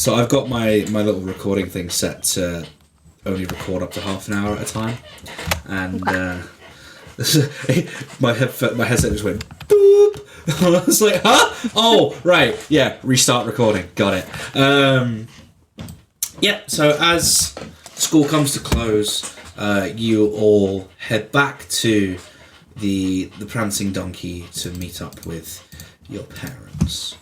So I've got my little recording thing set to only record up to half an hour at a time, and my headset just went boop. I was like, huh? Oh, right, yeah, restart recording. Got it. Yeah. So as school comes to close, you all head back to the Prancing Donkey to meet up with your parents.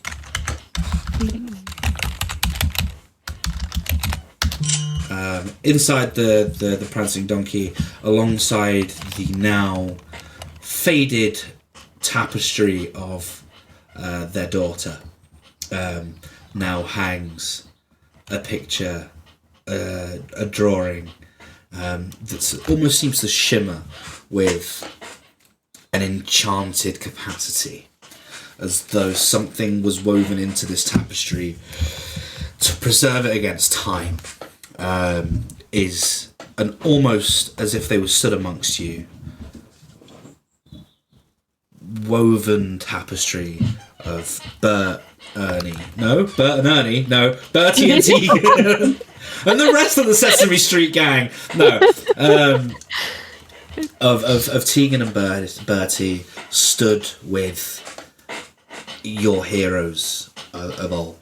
Inside the Prancing Donkey, alongside the now faded tapestry of their daughter, now hangs a picture, a drawing that almost seems to shimmer with an enchanted capacity, as though something was woven into this tapestry to preserve it against time. Is an almost as if they were stood amongst you, woven tapestry of Bertie and Tegan, and the rest of the Sesame Street gang. Of Tegan and Bertie stood with your heroes of old,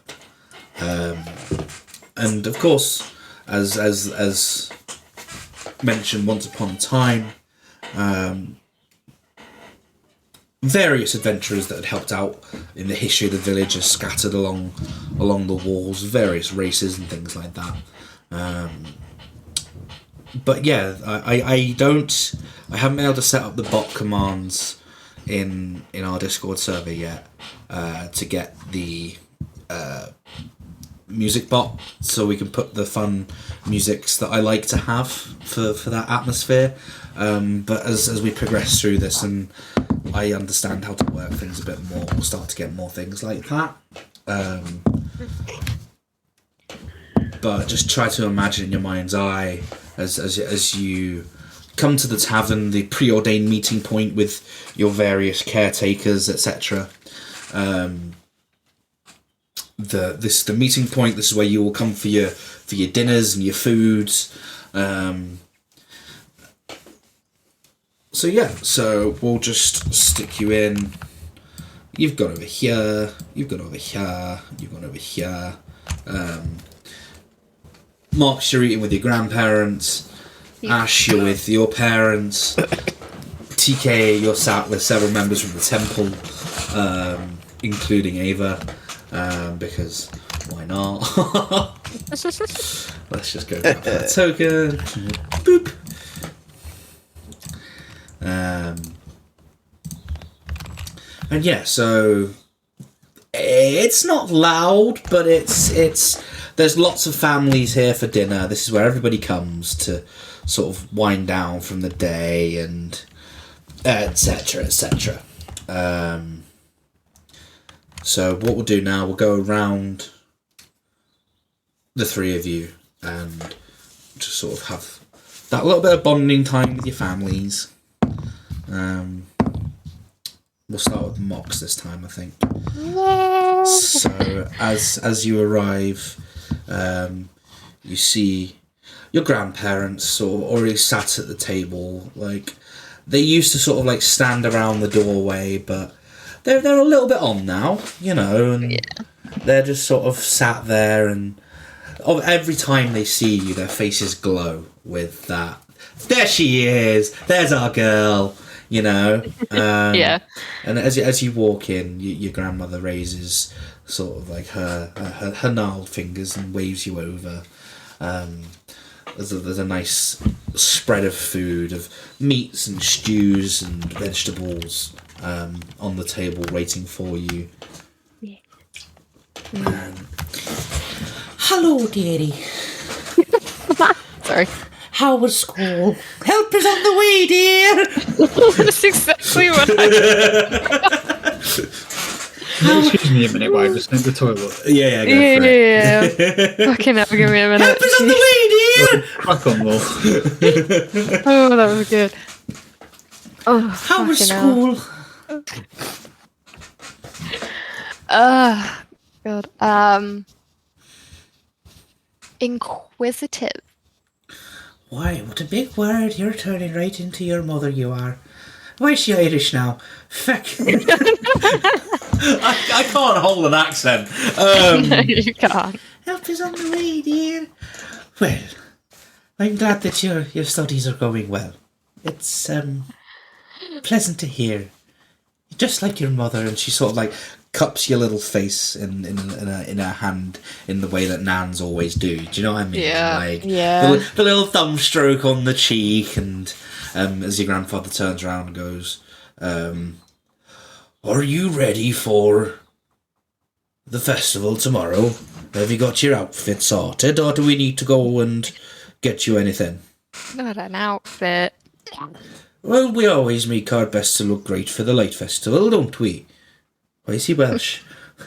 and of course, as mentioned once upon a time, various adventurers that had helped out in the history of the village are scattered along the walls, various races and things like that. But yeah, I haven't been able to set up the bot commands in our Discord server yet to get the music bot, so we can put the fun musics that I like to have for that atmosphere. But as we progress through this and I understand how to work things a bit more, we'll start to get more things like that. But just try to imagine in your mind's eye as you come to the tavern, the preordained meeting point with your various caretakers, etc. The meeting point. This is where you will come for your dinners and your foods. So we'll just stick you in. You've gone over here. You've gone over here. You've gone over here. Marks, you're eating with your grandparents. Ash, you're with your parents. TK, you're sat with several members from the temple, including Ava, because why not? Let's just go grab that token. Boop. And yeah, so it's not loud, but it's there's lots of families here for dinner. This is where everybody comes to sort of wind down from the day and etc. etc. So what we'll do now, we'll go around the three of you and just sort of have that little bit of bonding time with your families. We'll start with Mox this time, I think. No. So as you arrive, you see your grandparents sort of already sat at the table. Like, they used to sort of like stand around the doorway, but they're a little bit on now, you know, and they're just sort of sat there, and every time they see you, their faces glow with that. There she is. There's our girl. You know. Yeah. And as you walk in, your grandmother raises sort of like her gnarled fingers and waves you over. There's a nice spread of food, of meats and stews and vegetables on the table waiting for you. Yeah. Hello, dearie. Sorry. How was school? Help is on the way, dear. That's exactly what I Excuse me a minute while I just went to the toilet. Yeah, go for it. Yeah. Fucking hell, give me a minute. Help is on the way, dear. Crack on, love. Oh, that was good. Oh, How was fucking school? hell. God. Inquisitive. Why, what a big word. You're turning right into your mother, you are. Why is she Irish now? Feck. I can't hold an accent. No, you can't. Help is on the way, dear. Well, I'm glad that your studies are going well. It's pleasant to hear. Just like your mother, and she sort of like cups your little face in her hand in the way that Nans always do. Do you know what I mean? Yeah, Like yeah. the little thumb stroke on the cheek, and as your grandfather turns around and goes, "Are you ready for the festival tomorrow? Have you got your outfit sorted, or do we need to go and get you anything?" Not an outfit. Well, we always make our best to look great for the Light Festival, don't we? Why is he Welsh?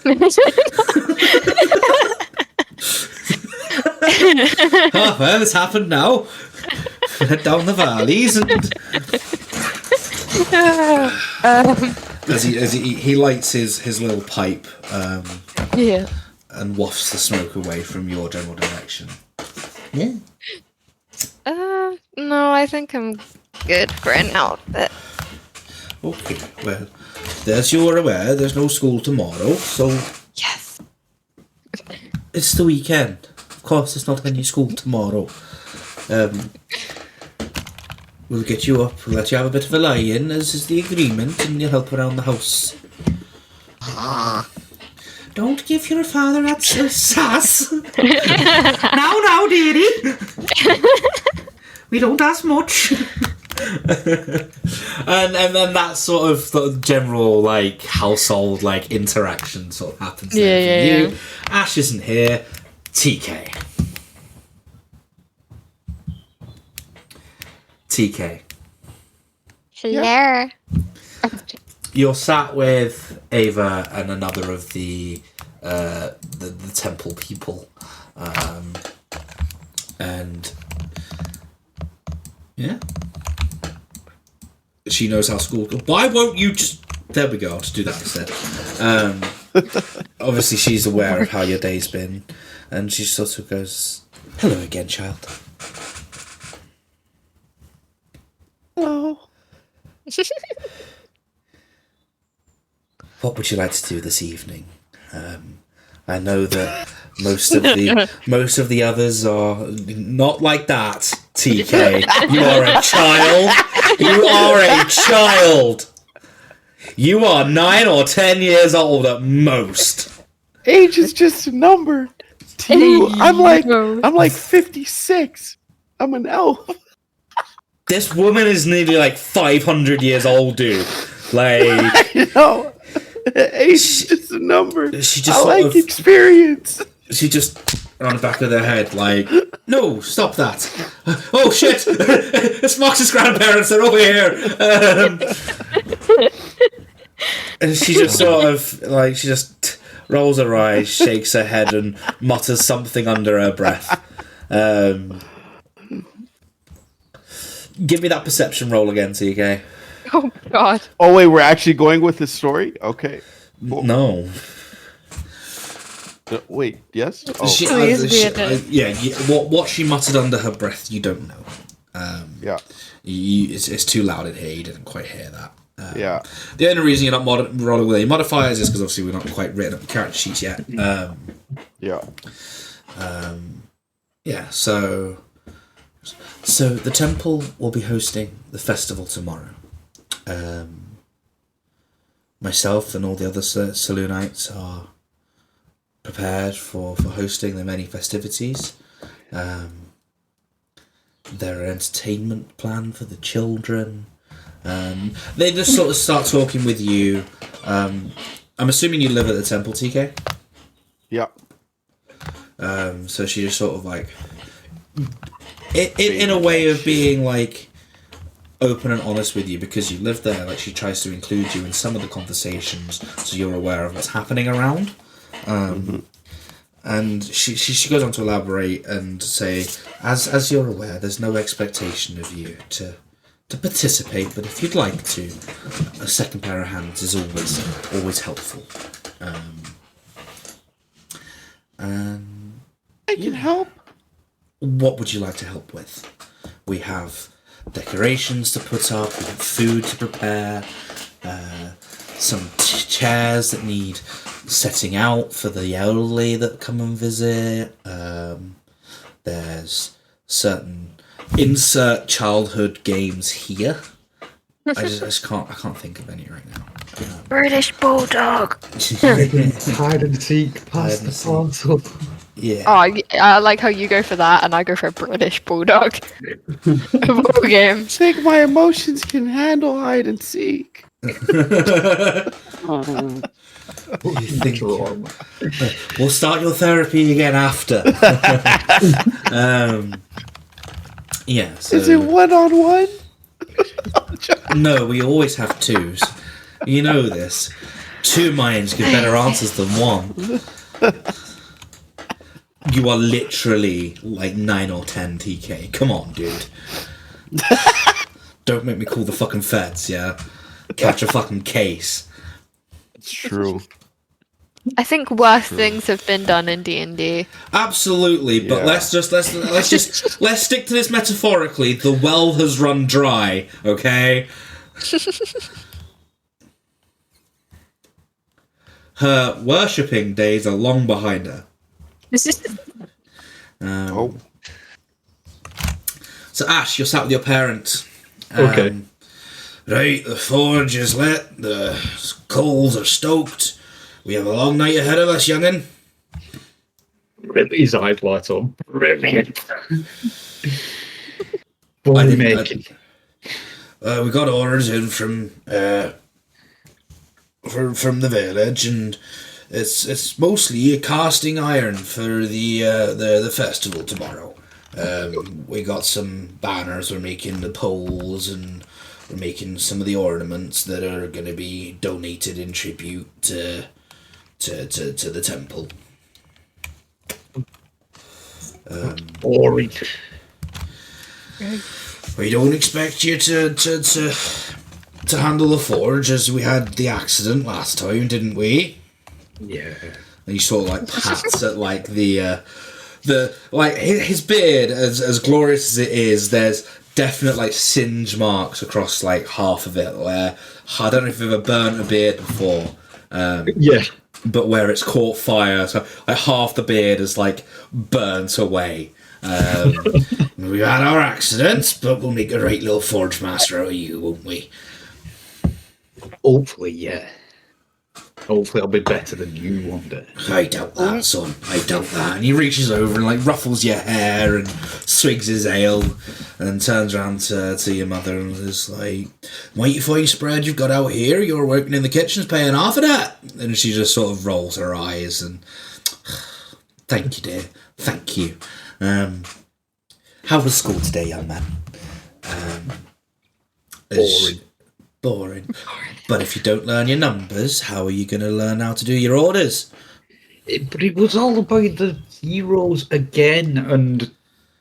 Oh, well, it's happened now. Head down the valleys and... as he lights his little pipe Yeah. and wafts the smoke away from your general direction. Yeah. No, I think I'm good for an outfit. Okay, well, as you are aware, there's no school tomorrow, so Yes. it's the weekend. Of course, there's not any school tomorrow. We'll get you up, we'll let you have a bit of a lie-in, as is the agreement, and you'll help around the house. Don't give your father that sass. Now, dearie. We don't ask much. and then that sort of general like household like interaction sort of happens there for you. Yeah. Ash isn't here. TK. Hello. You're sat with Ava and another of the temple people, and yeah, she knows how school goes. Why won't you just? There we go. I'll just do that instead. Obviously, she's aware of how your day's been, and she sort of goes, "Hello again, child." Hello. What would you like to do this evening? I know that most of the others are not like that. TK, you are a child. You are a child. You are 9 or 10 years old at most. Age is just a number. To you, I'm like 56. I'm an elf. This woman is nearly like 500 years old, dude. Like, You know, age is just a number. she just I sort like of, experience. she just on the back of their head, like, no, stop that. Oh shit! It's Mox's grandparents. They're over here. And she just sort of like she just rolls her eyes, shakes her head, and mutters something under her breath. Give me that perception roll again, TK. Oh God. Oh wait, we're actually going with this story. Okay. Cool. No. Wait. Yes. Oh. Please be a bit. What she muttered under her breath, you don't know. Yeah. It's too loud in here. You didn't quite hear that. Yeah. The only reason you're not rolling with any modifiers is because obviously we're not quite written up the character sheets yet. Yeah. Yeah. So the temple will be hosting the festival tomorrow. Myself and all the other Saloonites are prepared for hosting the many festivities. There are entertainment planned for the children. They just sort of start talking with you. I'm assuming you live at the temple, TK? Yeah. So she just sort of like... In a way of being like open and honest with you because you live there, like she tries to include you in some of the conversations so you're aware of what's happening around. And she goes on to elaborate and say, as you're aware, there's no expectation of you to participate, but if you'd like to, a second pair of hands is always helpful. I can help. what would you like to help with? We have decorations to put up, we have food to prepare, some chairs that need setting out for the elderly that come and visit. There's certain insert childhood games here. I just can't think of any right now. British Bulldog. Hide and seek, pass the parcel. Yeah. Oh, I like how you go for that, and I go for British Bulldog. Of all games. Think my emotions can handle hide and seek. We'll start your therapy again after. Yeah. So, Is it 1-on-1? no, we always have twos. You know this. Two minds give better answers than one. You are literally like 9 or 10 TK. Come on, dude. Don't make me call the fucking feds, yeah? Catch a fucking case. It's true. I think worse things have been done in D&D. Absolutely, but Yeah. let's stick to this metaphorically. The well has run dry, okay? Her worshipping days are long behind her. Oh. So Ash, you're sat with your parents. Okay. Right, the forge is lit, the coals are stoked. We have a long night ahead of us, young'un. His eyes light up. Brilliant. I What are we didn't- making? We got orders in from the village, and it's mostly casting iron for the festival tomorrow. We got some banners. We're making the poles, and we're making some of the ornaments that are going to be donated in tribute to the temple. Boring. We don't expect you to handle the forge, as we had the accident last time, didn't we? Yeah. And he sort of like pats at like the like his beard, as glorious as it is, there's definite like singe marks across like half of it, where I don't know if you've ever burnt a beard before. Yeah. But where it's caught fire, so like half the beard is like burnt away. We had our accidents, but we'll make a right little forge master out of you, won't we? Hopefully, yeah. Hopefully I'll be better than you one day. I doubt that, son. I doubt that. And he reaches over and like ruffles your hair and swigs his ale, and then turns around to your mother and is like, "Mighty fine spread you've got out here. You're working in the kitchen's paying half of that." And she just sort of rolls her eyes and, "Thank you, dear. Thank you. How was school today, young man?" Boring. Boring. But if you don't learn your numbers, how are you going to learn how to do your orders? But it was all about the heroes again and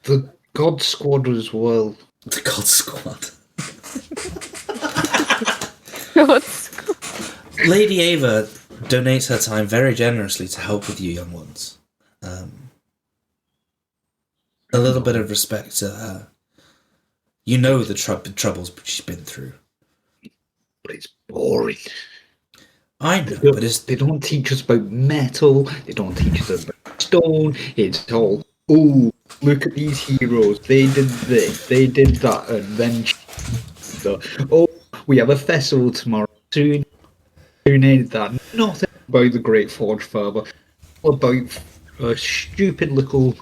the God Squad as well. The God Squad. Lady Ava donates her time very generously to help with you young ones. A little bit of respect to her. You know the troubles she's been through. But it's boring. I know, but They don't teach us about metal. They don't teach us about stone. It's all, oh, look at these heroes. They did this. They did that. And then, oh, we have a festival tomorrow. Soon, donated that. Nothing about the Great Forge Father. About a stupid little.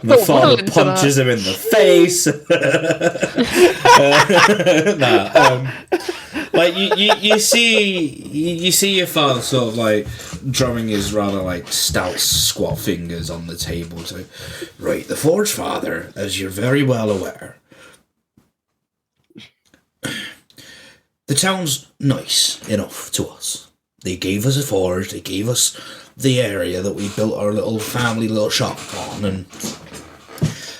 The father punches him in the face. Like you see your father sort of like drumming his rather like stout squat fingers on the table. So, right, the Forge Father, as you're very well aware, the town's nice enough to us. They gave us a forge. They gave us the area that we built our little family little shop on, and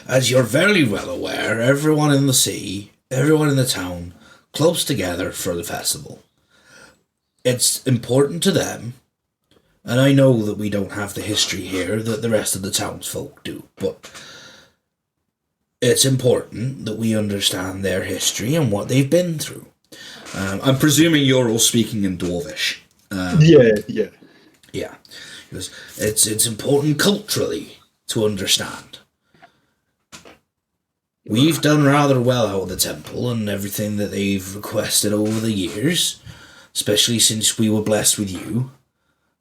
as you're very well aware, everyone in the city, everyone in the town, clubs together for the festival. it's important to them, and I know that we don't have the history here that the rest of the townsfolk do, but it's important that we understand their history and what they've been through. I'm presuming you're all speaking in Dwarvish. Yeah. Yeah, because it's important culturally to understand. We've done rather well out of the temple and everything that they've requested over the years, especially since we were blessed with you.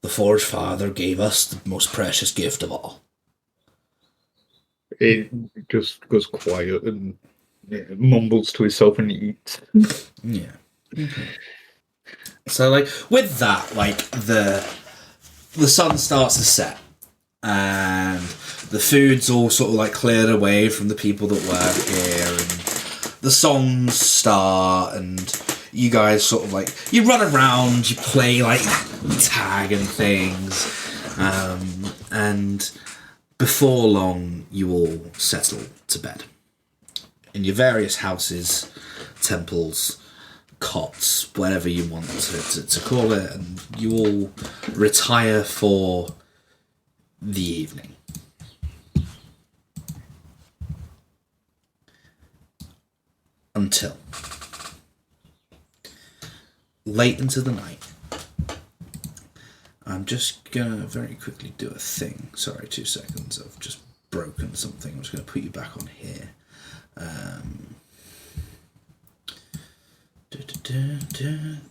The Forge Father gave us the most precious gift of all. It just goes quiet and mumbles to himself and eats. Yeah. Okay. So, like, with that, like, the sun starts to set, and the food's all sort of, like, cleared away from the people that work here, and the songs start, and you guys sort of, like, you run around, you play, like, tag and things, and before long, you all settle to bed. In your various houses, temples, cots, whatever you want to call it, and you all retire for the evening. Until late into the night. I'm just gonna very quickly do a thing. Sorry, 2 seconds. I've just broken something. I'm just gonna put you back on here.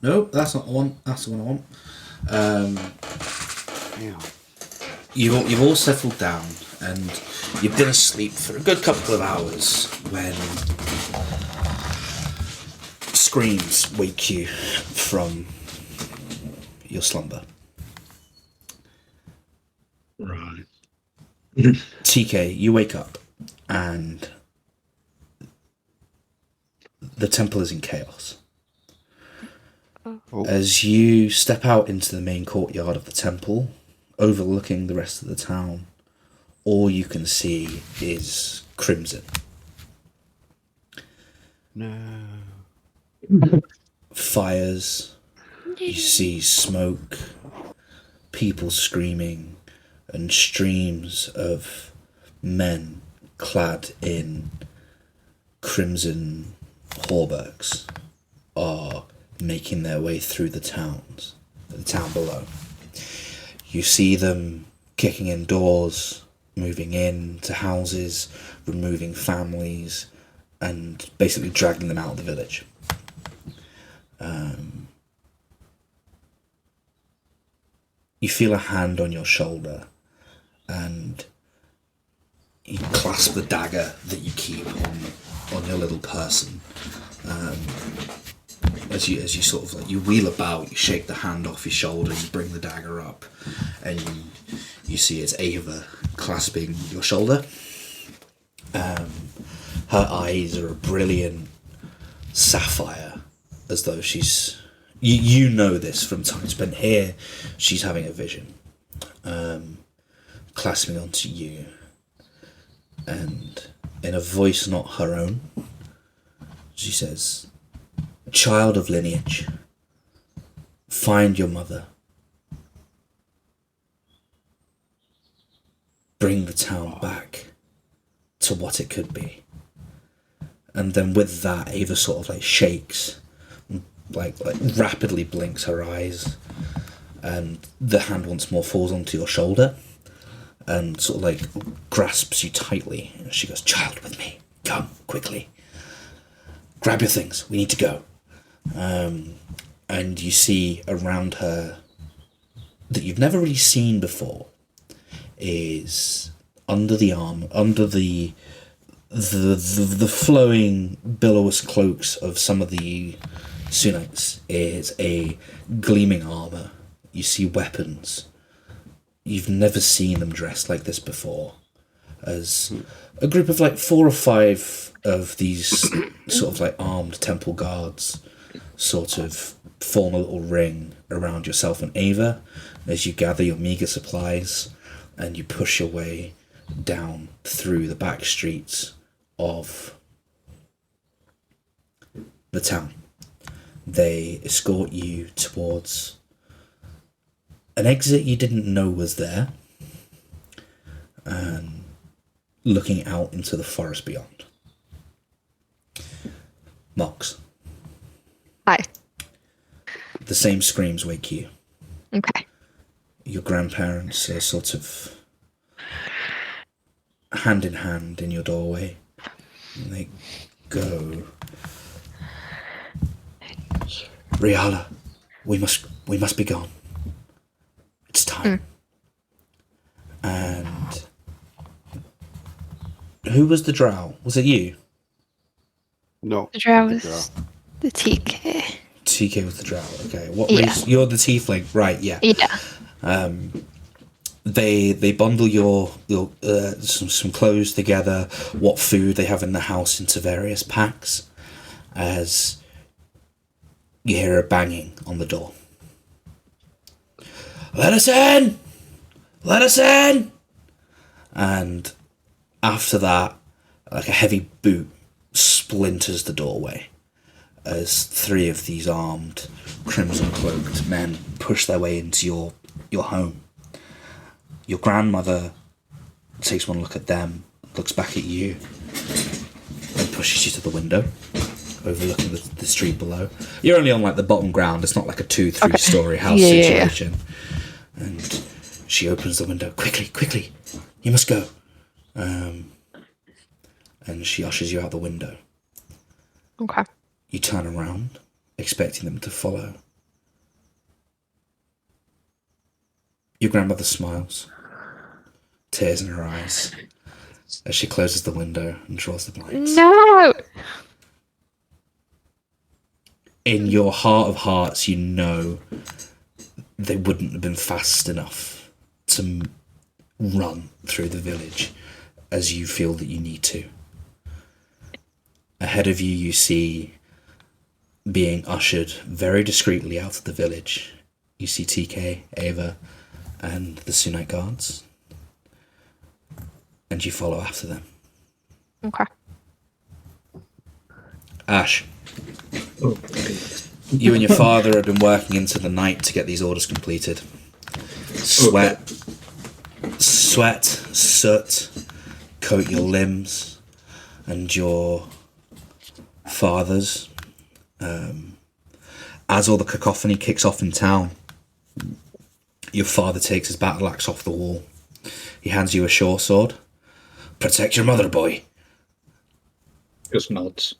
Nope, that's not the one. That's the one I want. Yeah. You've all settled down, and you've been asleep for a good couple of hours when screams wake you from your slumber. Right. TK, you wake up, and the temple is in chaos. Oh. As you step out into the main courtyard of the temple, overlooking the rest of the town, all you can see is crimson. No. Fires, you see smoke, people screaming, and streams of men clad in crimson hauberks are making their way through the town below. You see them kicking in doors, moving into houses, removing families, and basically dragging them out of the village. You feel a hand on your shoulder, and you clasp the dagger that you keep on your little person. As you sort of like, you wheel about, you shake the hand off your shoulder, you bring the dagger up, and you see it's Ava clasping your shoulder. Her eyes are a brilliant sapphire, as though she's... You know this from time spent here. She's having a vision. Clasping onto you. And in a voice not her own, she says, "Child of lineage, find your mother. Bring the town back to what it could be." And then with that, Ava sort of like shakes, like rapidly blinks her eyes, and the hand once more falls onto your shoulder and sort of like grasps you tightly. And she goes, "Child, with me. Come, quickly. Grab your things. We need to go." And you see around her that you've never really seen before is under the flowing billowous cloaks of some of the Sunites is a gleaming armor. You see weapons. You've never seen them dressed like this before. As a group of like 4 or 5 of these sort of like armed temple guards sort of form a little ring around yourself and Ava as you gather your meager supplies and you push your way down through the back streets of the town. They escort you towards an exit you didn't know was there, looking out into the forest beyond. Mox. Hi. The same screams wake you. Okay. Your grandparents are sort of hand in hand in your doorway. And they go, Riala, we must be gone. It's time. And who was the drow? Was it you? No. The drow was the TK. TK was the drow. Okay. What Yeah. race? You're the tiefling, right? Yeah. Yeah. They bundle your some clothes together, what food they have in the house into various packs, as you hear a banging on the door. Let us in! Let us in! And after that, like a heavy boot splinters the doorway as 3 of these armed, crimson-cloaked men push their way into your home. Your grandmother takes one look at them, looks back at you, and pushes you to the window, overlooking the street below. You're only on like the bottom ground. It's not like a 2-3 story house situation. Yeah. And she opens the window. Quickly, you must go. And she ushers you out the window. Okay. You turn around, expecting them to follow. Your grandmother smiles, tears in her eyes, as she closes the window and draws the blinds. No! In your heart of hearts, you know they wouldn't have been fast enough to run through the village as you feel that you need to. Ahead of you, you see, being ushered very discreetly out of the village, you see TK, Ava, and the Sunite guards. And you follow after them. Okay. Ash, Okay. you and your father have been working into the night to get these orders completed. Sweat, soot, coat your limbs, and your father's. As all the cacophony kicks off in town, your father takes his battle axe off the wall. He hands you a short sword. Protect your mother, boy. Just nods.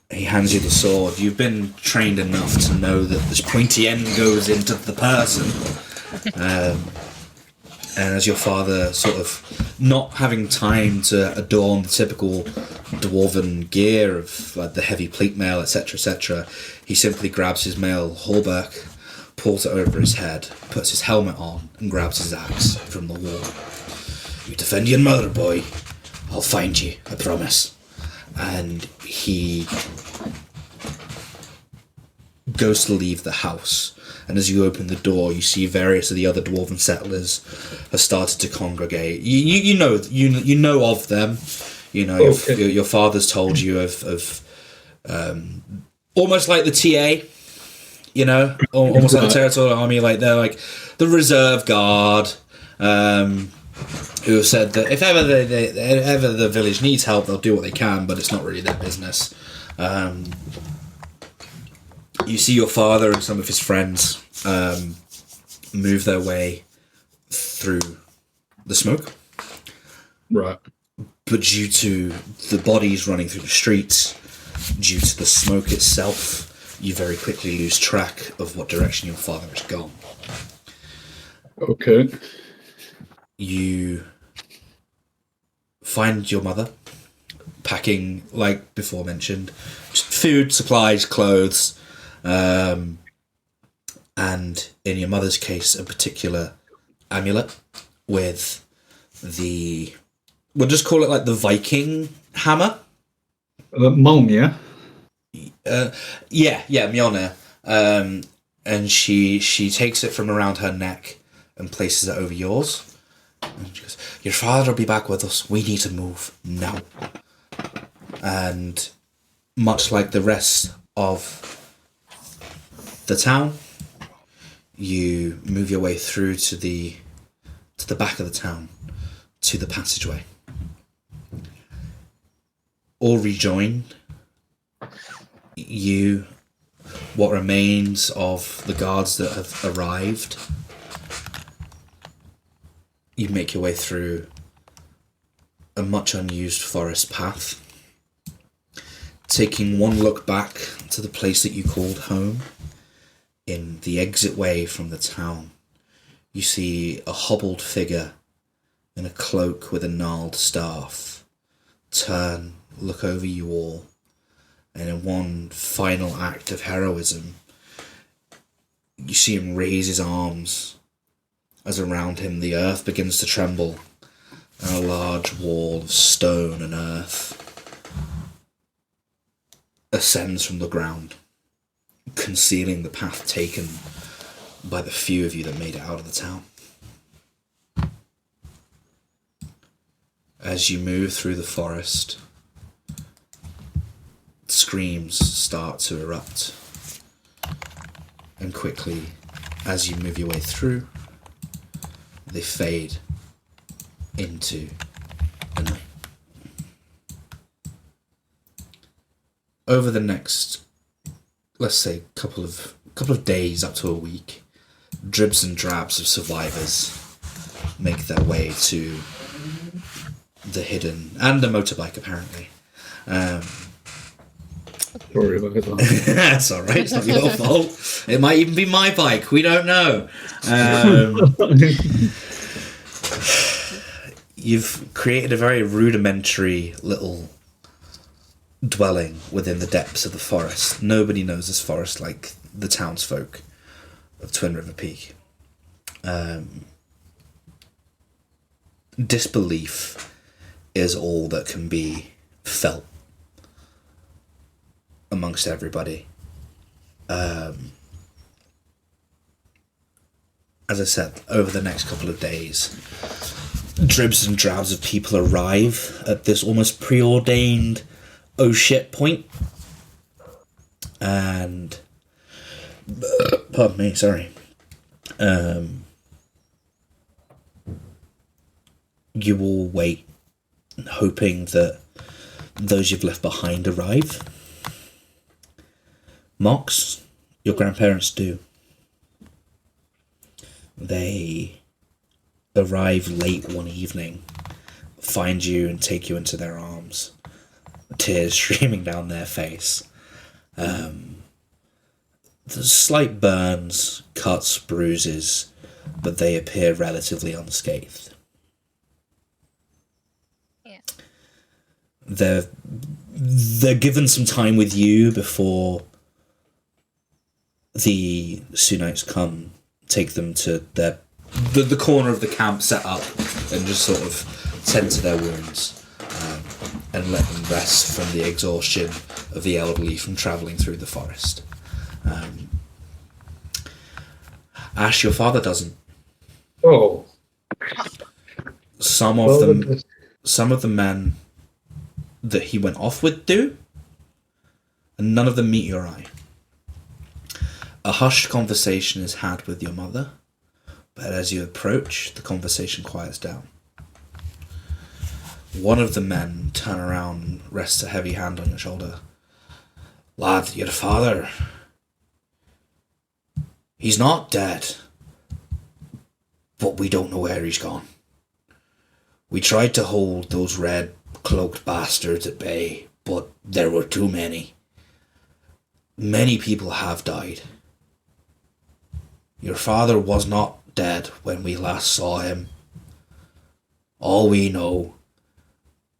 He hands you the sword. You've been trained enough to know that this pointy end goes into the person. And as your father sort of not having time to adorn the typical dwarven gear of like the heavy pleat mail, etc., he simply grabs his mail hauberk, pulls it over his head, puts his helmet on, and grabs his axe from the wall. You defend your mother, boy. I'll find you, I promise. And he goes to leave the house. And as you open the door, you see various of the other dwarven settlers have started to congregate. You know of them. You know, Okay. your father's told you of almost like the TA. You know, almost like the Territorial Army. Like they're like the reserve guard, who have said that if ever ever the village needs help, they'll do what they can, but it's not really their business. You see your father and some of his friends move their way through the smoke. Right. But due to the bodies running through the streets, due to the smoke itself, you very quickly lose track of what direction your father has gone. Okay. You find your mother packing, like before mentioned, just food, supplies, clothes, and in your mother's case, a particular amulet with we'll just call it like the Viking hammer. Mjolnir. Yeah, Mjolnir. And she takes it from around her neck and places it over yours. And she goes, your father will be back with us. We need to move now. And much like the rest of the town, you move your way through to the back of the town, to the passageway. All rejoin. You, what remains of the guards that have arrived, you make your way through a much unused forest path, taking one look back to the place that you called home. In the exit way from the town, you see a hobbled figure in a cloak with a gnarled staff turn, look over you all, and in one final act of heroism, you see him raise his arms as around him the earth begins to tremble and a large wall of stone and earth ascends from the ground, concealing the path taken by the few of you that made it out of the town. As you move through the forest, screams start to erupt, and quickly, as you move your way through, they fade into the night. Over the next, let's say, couple of days up to a week, dribs and drabs of survivors make their way to the hidden, and the motorbike apparently. Sorry about that. That's all right. It's not your fault. It might even be my bike. We don't know. You've created a very rudimentary little dwelling within the depths of the forest. Nobody knows this forest like the townsfolk of Twin River Peak. Disbelief is all that can be felt amongst everybody. As I said, over the next couple of days, dribs and drabs of people arrive at this almost preordained oh shit point. And pardon me, sorry. You all wait, hoping that those you've left behind arrive. Mox, your grandparents do. They arrive late one evening, find you and take you into their arms, tears streaming down their face. There's slight burns, cuts, bruises, but they appear relatively unscathed. They're given some time with you before the Sunites come, take them to the corner of the camp set up and just sort of tend to their wounds and let them rest from the exhaustion of the elderly from travelling through the forest. Ash, your father doesn't. Oh. Some of the men that he went off with do, and none of them meet your eye. A hushed conversation is had with your mother, but as you approach, the conversation quiets down. One of the men turn around and rests a heavy hand on your shoulder. Lad, your father, he's not dead, but we don't know where he's gone. We tried to hold those red cloaked bastards at bay, but there were too many. Many people have died. Your father was not dead when we last saw him. All we know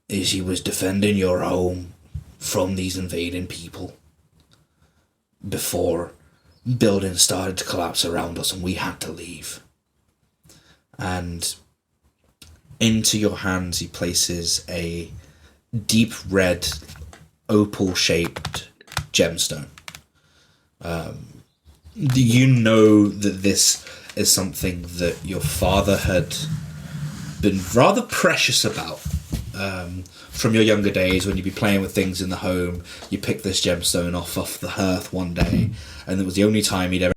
is he was defending your home from these invading people before buildings started to collapse around us and we had to leave. And into your hands he places a deep red opal shaped gemstone. You know that this is something that your father had been rather precious about. From your younger days, when you'd be playing with things in the home, you picked this gemstone off the hearth one day, and it was the only time he'd ever